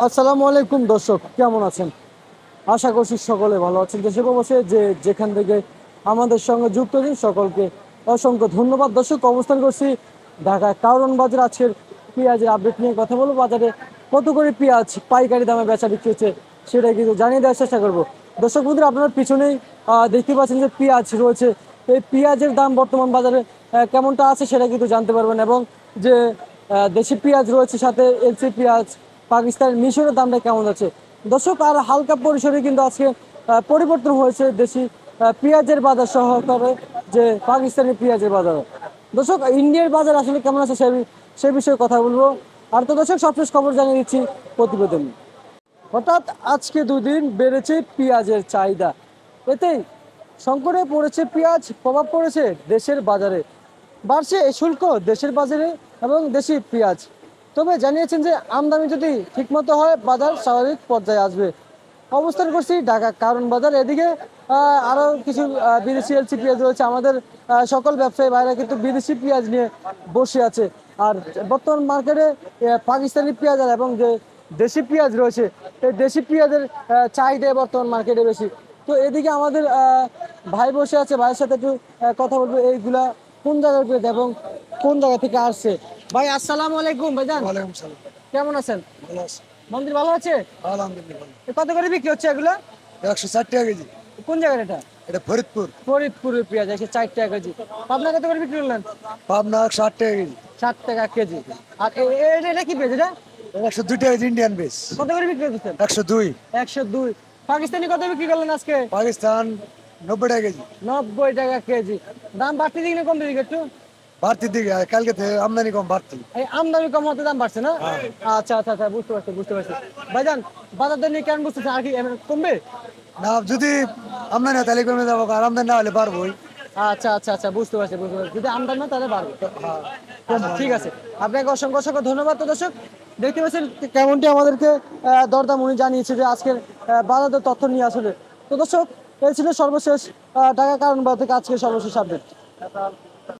আসসালামু আলাইকুম দর্শক, কেমন আছেন? আশা করছি সকলে ভালো আছেন। দেশে প্রবাসে যে যেখান থেকে আমাদের সঙ্গে যুক্ত আছেন সকলকে অসংখ্য ধন্যবাদ। দর্শক, অবস্থান করছি ঢাকা কারওয়ান বাজার। আজকের পেঁয়াজের আপডেট নিয়ে কথা বলবো। বাজারে কত করে পেঁয়াজ পাইকারি দামে বেচা বিক্রি হচ্ছে সেটা কিন্তু জানিয়ে দেওয়ার চেষ্টা করবো। দর্শক বন্ধুরা, আপনারা পিছনেই দেখতে পাচ্ছেন যে পেঁয়াজ রয়েছে। এই পেঁয়াজের দাম বর্তমান বাজারে কেমনটা আছে সেটা কিন্তু জানতে পারবেন, এবং যে দেশি পেঁয়াজ রয়েছে সাথে এলসি পেঁয়াজ, পাকিস্তান, মিশরের দামটা কেমন আছে। দর্শক, আর হালকা পরিসরে কিন্তু আজকে পরিবর্তন হয়েছে দেশি পেঁয়াজের বাজার সহ তবে যে পাকিস্তানি পেঁয়াজের বাজার। দর্শক, ইন্ডিয়ার বাজার আসলে কেমন আছে সে বিষয়ে কথা বলবো। আর তো দর্শক, সবশেষ খবর জানিয়ে দিচ্ছি প্রতিবেদন। হঠাৎ আজকে দুদিন বেড়েছে পেঁয়াজের চাহিদা, এতেই সংকটে পড়েছে পেঁয়াজ, প্রভাব পড়েছে দেশের বাজারে। বাড়ছে এই শুল্ক দেশের বাজারে এবং দেশি পেঁয়াজ। তবে জানিয়েছেন যে আমদানি যদি ঠিকমতো হয় বাজার স্বাভাবিক পর্যায়ে আসবে। অবস্থান করছি ঢাকা কারওয়ান বাজার। এদিকে আরও কিছু বিদেশি এলসি পেঁয়াজ রয়েছে। আমাদের সকল ব্যবসায়ী ভাইরা কিন্তু বিদেশি পেঁয়াজ নিয়ে বসে আছে। আর বর্তমান মার্কেটে পাকিস্তানি পেঁয়াজ আর এবং যে দেশি পেঁয়াজ রয়েছে, এই দেশি পেঁয়াজের চাহিদা বর্তমান মার্কেটে বেশি। তো এদিকে আমাদের ভাই বসে আছে, ভাইয়ের সাথে একটু কথা বলবো। এইগুলা কোন জায়গার পেঁয়াজ এবং কোন জায়গা থেকে আসছে। ভাই আসসালামু আলাইকুম। ভাইজান ওয়ালাইকুম সালাম। কেমন আছেন? ভালো আছি। মন্দির ভালো আছে? আলহামদুলিল্লাহ ভালো। কত করে বিক্রি হচ্ছে এগুলো? 160 টাকা কেজি। কোন জায়গার এটা? এটা ফরিদপুর। ফরিদপুরের পেঁয়াজ 160 টাকা কেজি। পাবনা কত করে বিক্রি করলেন? পাবনা 60 টাকা কেজি। 60 টাকা কেজি। আর এটা কি পেঁয়াজ এটা? 102 টাকা কেজি ইন্ডিয়ান বেস। কত করে বিক্রি করতেছেন? 102। 102। পাকিস্তানি কত বিক্রি করলেন আজকে? পাকিস্তান 90 টাকা কেজি। 90 টাকা কেজি। দাম বাড়তি দিকে না কম দিকে একটু? বাড়তির দিকে কালকে থেকে আমদানি কম বাড়তি। এই আমদানি কম হতে দাম বাড়ছে না? আচ্ছা আচ্ছা আচ্ছা, বুঝতে পারছি। ভাইজান, বাজার দর নিয়ে কেমন বুঝতেছেন? আর কি কমবে? না, যদি আমদানি হয় তাহলে কমে যাবো, আর আমদানি না হলে পারবোই। আচ্ছা আচ্ছা আচ্ছা, বুঝতে পারছি। যদি আমদানি না তাহলে বাড়বে। ঠিক আছে, আপনাকে অসংখ্য অসংখ্য ধন্যবাদ। তো দর্শক, দেখতে পাচ্ছেন কেমনটি আমাদেরকে দরদাম উনি জানিয়েছে যে আজকের বাজার দর তথ্য নিয়ে আসলে। তো দর্শক, এই ছিল সর্বশেষ ঢাকা কারওয়ান বাজার থেকে আজকের সর্বশেষ আপডেট।